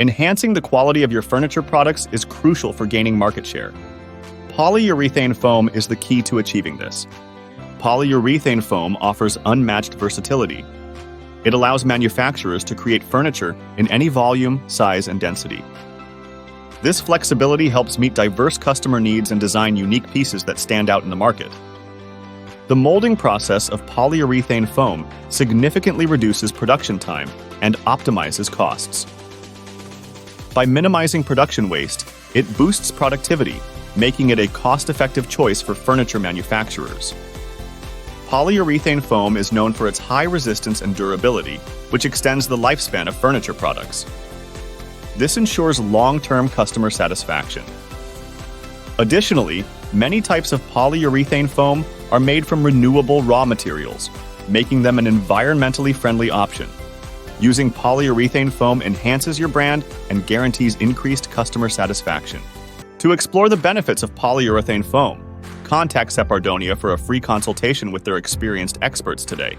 Enhancing the quality of your furniture products is crucial for gaining market share. Polyurethane foam is the key to achieving this. Polyurethane foam offers unmatched versatility. It allows manufacturers to create furniture in any volume, size, and density. This flexibility helps meet diverse customer needs and design unique pieces that stand out in the market. The molding process of polyurethane foam significantly reduces production time and optimizes costs. By minimizing production waste, it boosts productivity, making it a cost-effective choice for furniture manufacturers. Polyurethane foam is known for its high resistance and durability, which extends the lifespan of furniture products. This ensures long-term customer satisfaction. Additionally, many types of polyurethane foam are made from renewable raw materials, making them an environmentally friendly option. Using polyurethane foam enhances your brand and guarantees increased customer satisfaction. To explore the benefits of polyurethane foam, contact Sepahrdonya for a free consultation with their experienced experts today.